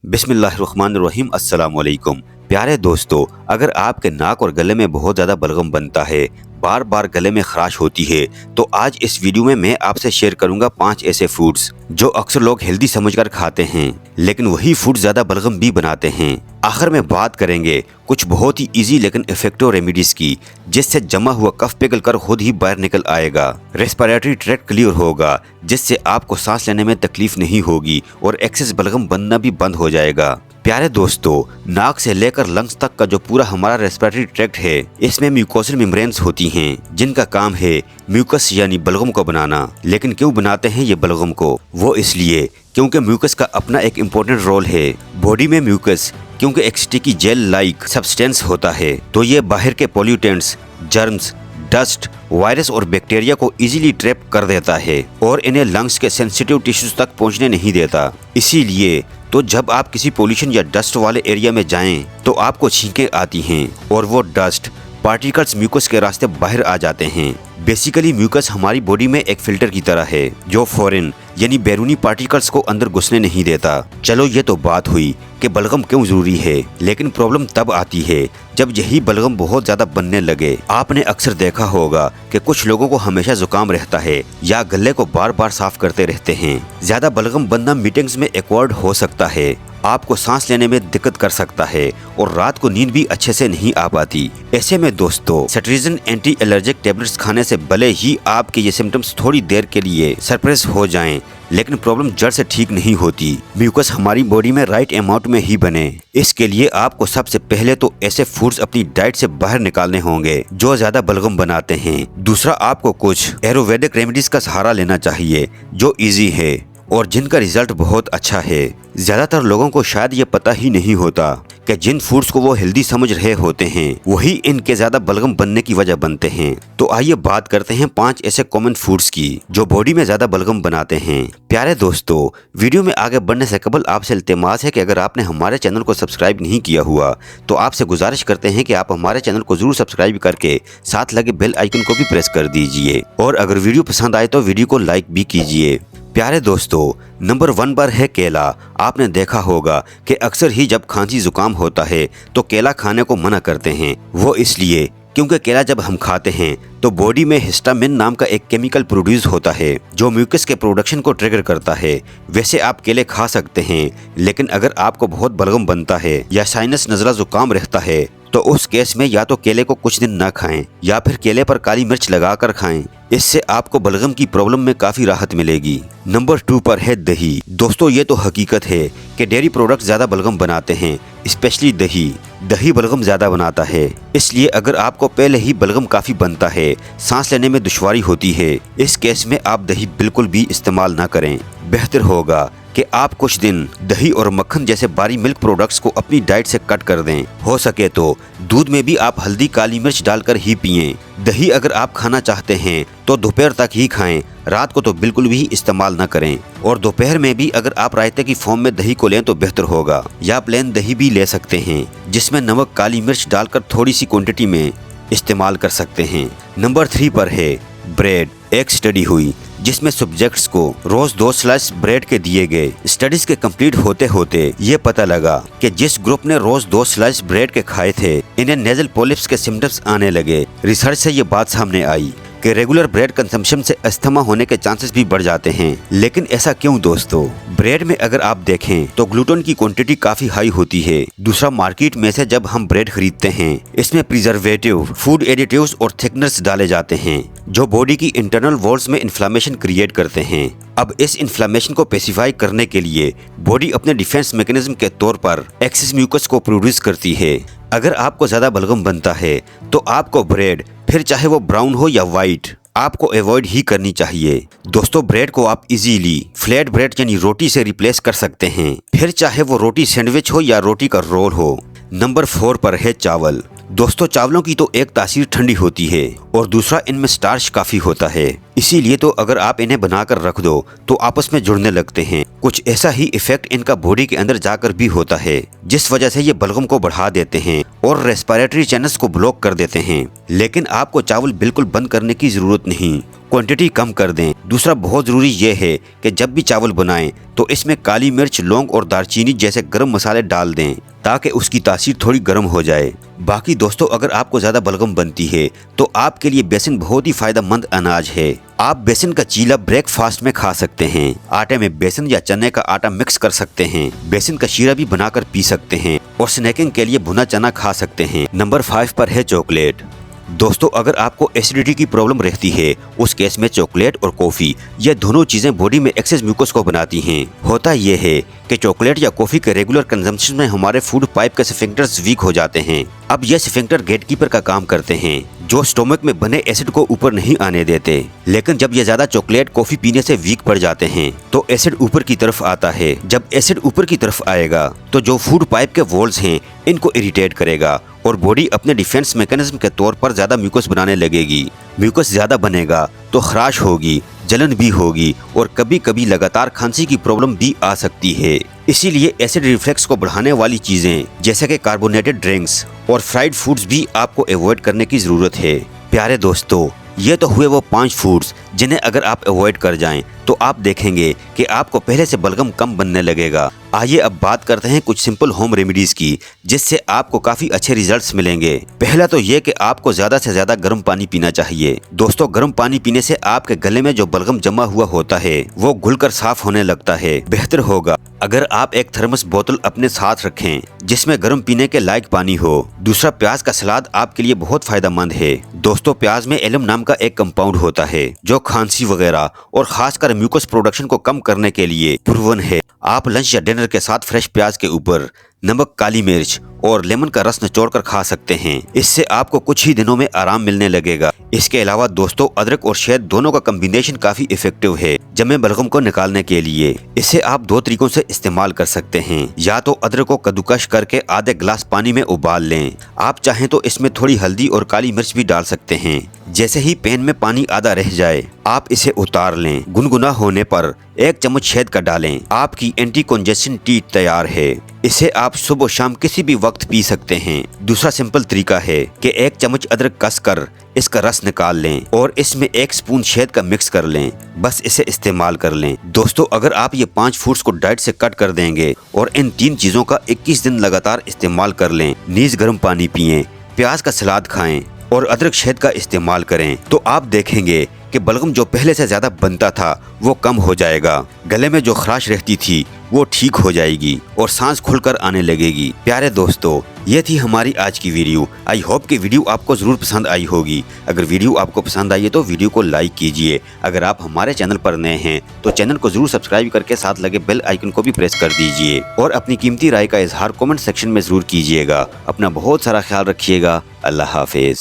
बिस्मिल्लाहिर्रहमानिर्रहीम। अस्सलाम वालेकुम। प्यारे दोस्तों, अगर आपके नाक और गले में बहुत ज़्यादा बलगम बनता है, बार बार गले में खराश होती है, तो आज इस वीडियो में मैं आपसे शेयर करूंगा 5 ऐसे फूड्स जो अक्सर लोग हेल्दी समझकर खाते हैं, लेकिन वही फूड ज़्यादा बलगम भी बनाते हैं। आखिर में बात करेंगे कुछ बहुत ही इजी लेकिन इफेक्टिव रेमेडीज की, जिससे जमा हुआ कफ पिघल कर खुद ही बाहर निकल आएगा, रेस्पिरेटरी ट्रैक्ट क्लियर होगा, जिससे आपको सांस लेने में तकलीफ नहीं होगी और एक्सेस बलगम बनना भी बंद हो जाएगा। प्यारे दोस्तों, नाक से लेकर लंग्स तक का जो पूरा हमारा रेस्पिरेटरी ट्रैक्ट है, इसमें म्यूकोसल मेम्ब्रेन्स होती हैं, जिनका काम है म्यूकस यानी बलगम को बनाना। लेकिन क्यों बनाते हैं ये बलगम को? वो इसलिए क्योंकि म्यूकस का अपना एक इम्पोर्टेंट रोल है। बॉडी में म्यूकस क्योंकि एक स्टिकी जेल लाइक सब्सटेंस होता है, तो ये बाहर के पोल्यूटेंट्स, जर्म्स, डस्ट, वायरस और बैक्टीरिया को इजीली ट्रैप कर देता है और इन्हें लंग्स के सेंसिटिव टिश्यूज तक पहुंचने नहीं देता। इसीलिए तो जब आप किसी पोल्यूशन या डस्ट वाले एरिया में जाएं, तो आपको छींकें आती हैं और वो डस्ट पार्टिकल्स म्यूकस के रास्ते बाहर आ जाते हैं। बेसिकली म्यूकस हमारी बॉडी में एक फिल्टर की तरह है, जो फॉरेन यानी बैरूनी पार्टिकल्स को अंदर घुसने नहीं देता। चलो ये तो बात हुई कि बलगम क्यों जरूरी है, लेकिन प्रॉब्लम तब आती है जब यही बलगम बहुत ज्यादा बनने लगे। आपने अक्सर देखा होगा कि कुछ लोगों को हमेशा जुकाम रहता है या गले को बार बार साफ करते रहते हैं। ज्यादा बलगम बनना मीटिंग्स में एक्वर्ड हो सकता है, आपको सांस लेने में दिक्कत कर सकता है और रात को नींद भी अच्छे से नहीं आ पाती। ऐसे में दोस्तों, सेट्रिजिन एंटी एलर्जिक टेबलेट्स खाने से भले ही आपके ये सिम्टम्स थोड़ी देर के लिए सरप्रेस हो जाएं, लेकिन प्रॉब्लम जड़ से ठीक नहीं होती। म्यूकस हमारी बॉडी में राइट अमाउंट में ही बने, इसके लिए आपको सबसे पहले तो ऐसे फूड्स अपनी डाइट से बाहर निकालने होंगे जो ज्यादा बलगम बनाते हैं। दूसरा, आपको कुछ आयुर्वेदिक रेमेडीज का सहारा लेना चाहिए जो इजी है और जिनका रिजल्ट बहुत अच्छा है। ज्यादातर लोगों को शायद ये पता ही नहीं होता कि जिन फूड्स को वो हेल्दी समझ रहे होते हैं, वही इनके ज्यादा बलगम बनने की वजह बनते हैं। तो आइए बात करते हैं 5 ऐसे कॉमन फूड्स की जो बॉडी में ज्यादा बलगम बनाते हैं। प्यारे दोस्तों, वीडियो में आगे बढ़ने से कबल आपसे इल्तिमास है कि अगर आपने हमारे चैनल को सब्सक्राइब नहीं किया हुआ, तो आपसे गुजारिश करते हैं कि आप हमारे चैनल को जरूर सब्सक्राइब करके साथ लगे बेल आइकन को भी प्रेस कर दीजिए, और अगर वीडियो पसंद आए तो वीडियो को लाइक भी कीजिए। प्यारे दोस्तों, नंबर 1 पर है केला। आपने देखा होगा कि अक्सर ही जब खांसी जुकाम होता है तो केला खाने को मना करते हैं। वो इसलिए क्योंकि केला जब हम खाते हैं तो बॉडी में हिस्टामिन नाम का एक केमिकल प्रोड्यूस होता है जो म्यूकस के प्रोडक्शन को ट्रिगर करता है। वैसे आप केले खा सकते हैं, लेकिन अगर आपको बहुत बलगम बनता है या साइनस नज़ला जुकाम रहता है, तो उस केस में या तो केले को कुछ दिन न खाएं या फिर केले पर काली मिर्च लगाकर खाएं। इससे आपको बलगम की प्रॉब्लम में काफी राहत मिलेगी। नंबर 2 पर है दही। दोस्तों, ये तो हकीकत है कि डेयरी प्रोडक्ट ज्यादा बलगम बनाते हैं, स्पेशली दही। दही बलगम ज्यादा बनाता है, इसलिए अगर आपको पहले ही बलगम काफी बनता है, सांस लेने में दुश्वारी होती है, इस केस में आप दही बिल्कुल भी इस्तेमाल ना करें। बेहतर होगा कि आप कुछ दिन दही और मक्खन जैसे बारी मिल्क प्रोडक्ट्स को अपनी डाइट से कट कर दें। हो सके तो दूध में भी आप हल्दी काली मिर्च डालकर ही पिएं। दही अगर आप खाना चाहते हैं तो दोपहर तक ही खाएं, रात को तो बिल्कुल भी इस्तेमाल न करें। और दोपहर में भी अगर आप रायते की फॉर्म में दही को लें तो बेहतर होगा, या प्लेन दही भी ले सकते हैं जिसमें नमक काली मिर्च डालकर थोड़ी सी क्वांटिटी में इस्तेमाल कर सकते हैं। नंबर 3 पर है ब्रेड। एक स्टडी हुई जिसमें सब्जेक्ट्स को रोज 2 स्लाइस ब्रेड के दिए गए। स्टडीज के कंप्लीट होते होते ये पता लगा कि जिस ग्रुप ने रोज 2 स्लाइस ब्रेड के खाए थे, इन्हें नेजल पॉलिप्स के सिम्टम्स आने लगे। रिसर्च से ये बात सामने आई कि रेगुलर ब्रेड कंजम्पशन से अस्थमा होने के चांसेस भी बढ़ जाते हैं। लेकिन ऐसा क्यों दोस्तों? ब्रेड में अगर आप देखें तो ग्लूटेन की क्वांटिटी काफी हाई होती है। दूसरा, मार्केट में से जब हम ब्रेड खरीदते हैं, इसमें प्रिजर्वेटिव, फूड एडिटिव्स और थिकनेस डाले जाते हैं जो बॉडी की इंटरनल वॉल्स में इन्फ्लामेशन क्रिएट करते हैं। अब इस इन्फ्लामेशन को पेसिफाई करने के लिए बॉडी अपने डिफेंस मैकेनिज्म के तौर पर एक्सेस म्यूकस को प्रोड्यूस करती है। अगर आपको ज्यादा बलगम बनता है तो आपको ब्रेड, फिर चाहे वो ब्राउन हो या व्हाइट, आपको अवॉइड ही करनी चाहिए। दोस्तों, ब्रेड को आप इजीली फ्लैट ब्रेड यानी रोटी से रिप्लेस कर सकते हैं, फिर चाहे वो रोटी सैंडविच हो या रोटी का रोल हो। नंबर 4 पर है चावल। दोस्तों, चावलों की तो एक तासीर ठंडी होती है और दूसरा इनमें स्टार्च काफी होता है, इसीलिए तो अगर आप इन्हें बनाकर रख दो तो आपस में जुड़ने लगते हैं। कुछ ऐसा ही इफेक्ट इनका बॉडी के अंदर जाकर भी होता है। जिस वजह से ये बलगम को बढ़ा देते हैं और रेस्पिरेटरी चैनल्स को ब्लॉक कर देते हैं। लेकिन आपको चावल बिल्कुल बंद करने की जरूरत नहीं, क्वांटिटी कम कर दें। दूसरा बहुत जरूरी ये है कि जब भी चावल बनाएं तो इसमें काली मिर्च, लौंग और दालचीनी जैसे गर्म मसाले डाल दें ताकि उसकी तासीर थोड़ी गर्म हो जाए। बाकी दोस्तों, अगर आपको ज्यादा बलगम बनती है तो आपके लिए बेसन बहुत ही फायदेमंद अनाज है। आप बेसन का चीला ब्रेकफास्ट में खा सकते हैं। आटे में बेसन या चने का आटा मिक्स कर सकते हैं। बेसन का शीरा भी बनाकर पी सकते हैं और स्नैकिंग के लिए भुना चना खा सकते हैं। नंबर 5 पर है चॉकलेट। दोस्तों, अगर आपको एसिडिटी की प्रॉब्लम रहती है उस केस में चॉकलेट और कॉफी ये दोनों चीजें बॉडी में एक्सेस म्यूकस को बनाती हैं। होता यह है कि चॉकलेट या कॉफी के रेगुलर कंजम्पशन में हमारे फूड पाइप के स्फिंक्टर्स वीक हो जाते हैं। अब ये स्फिंक्टर गेटकीपर का काम करते हैं जो स्टोमक में बने एसिड को ऊपर नहीं आने देते। लेकिन जब ये ज्यादा चॉकलेट कॉफी पीने से वीक पड़ जाते हैं तो एसिड ऊपर की तरफ आता है। जब एसिड ऊपर की तरफ आएगा तो जो फूड पाइप के वॉल्स हैं इनको इरिटेट करेगा और बॉडी अपने डिफेंस मैकेनिज्म के तौर पर ज्यादा म्यूकस बनाने लगेगी। म्यूकस ज्यादा बनेगा तो खराश होगी, जलन भी होगी और कभी कभी लगातार खांसी की प्रॉब्लम भी आ सकती है। इसीलिए एसिड रिफ्लेक्स को बढ़ाने वाली चीजें जैसे कि कार्बोनेटेड ड्रिंक्स और फ्राइड फूड्स भी आपको अवॉइड करने की जरूरत है। प्यारे दोस्तों, ये तो हुए वो 5 फूड्स जिन्हें अगर आप अवॉइड कर जाएं तो आप देखेंगे कि आपको पहले से बलगम कम बनने लगेगा। आइए अब बात करते हैं कुछ सिंपल होम रेमेडीज की जिससे आपको काफी अच्छे रिजल्ट्स मिलेंगे। पहला तो ये कि आपको ज्यादा से ज्यादा गर्म पानी पीना चाहिए। दोस्तों, गर्म पानी पीने से आपके गले में जो बलगम जमा हुआ होता है वो घुलकर साफ होने लगता है। बेहतर होगा अगर आप एक थर्मस बोतल अपने साथ रखें जिसमें गर्म पीने के लायक पानी हो। दूसरा, प्याज का सलाद आपके लिए बहुत फायदेमंद है। दोस्तों, प्याज में एलम नाम का एक कंपाउंड होता है जो खांसी वगैरह और खासकर म्यूकस प्रोडक्शन को कम करने के लिए प्रूवन है। आप लंच या डिनर के साथ फ्रेश प्याज के ऊपर नमक, काली मिर्च और लेमन का रस निचोड़कर खा सकते हैं। इससे आपको कुछ ही दिनों में आराम मिलने लगेगा। इसके अलावा दोस्तों, अदरक और शहद दोनों का कॉम्बिनेशन काफी इफेक्टिव है जमे बलगम को निकालने के लिए। इसे आप 2 तरीकों से इस्तेमाल कर सकते हैं। या तो अदरक को कद्दूकश करके आधे गिलास पानी में उबाल लें। आप चाहें तो इसमें थोड़ी हल्दी और काली मिर्च भी डाल सकते हैं। जैसे ही पैन में पानी आधा रह जाए आप इसे उतार लें। गुनगुना होने पर 1 चम्मच शहद का डालें। आपकी एंटी कंजेशन टी तैयार है। इसे आप सुबह शाम किसी भी वक्त पी सकते हैं। दूसरा सिंपल तरीका है कि 1 चम्मच अदरक कसकर इसका रस निकाल लें और इसमें 1 स्पून शहद का मिक्स कर लें। बस इसे इस्तेमाल कर लें। दोस्तों, अगर आप ये 5 फूड्स को डाइट से कट कर देंगे और इन 3 चीजों का 21 दिन लगातार इस्तेमाल कर लें, नीज गर्म पानी पिएं, प्याज का सलाद खाएं और अदरक शहद का इस्तेमाल करें, तो आप देखेंगे कि बलगम जो पहले से ज्यादा बनता था वो कम हो जाएगा। गले में जो खराश रहती थी वो ठीक हो जाएगी और सांस खुलकर आने लगेगी। प्यारे दोस्तों, ये थी हमारी आज की वीडियो। आई होप कि वीडियो आपको जरूर पसंद आई होगी। अगर वीडियो आपको पसंद आई है तो वीडियो को लाइक कीजिए। अगर आप हमारे चैनल पर नए हैं तो चैनल को जरूर सब्सक्राइब करके साथ लगे बेल आइकन को भी प्रेस कर दीजिए और अपनी कीमती राय का इजहार कमेंट सेक्शन में जरूर कीजिएगा। अपना बहुत सारा ख्याल रखिएगा। अल्लाह हाफिज।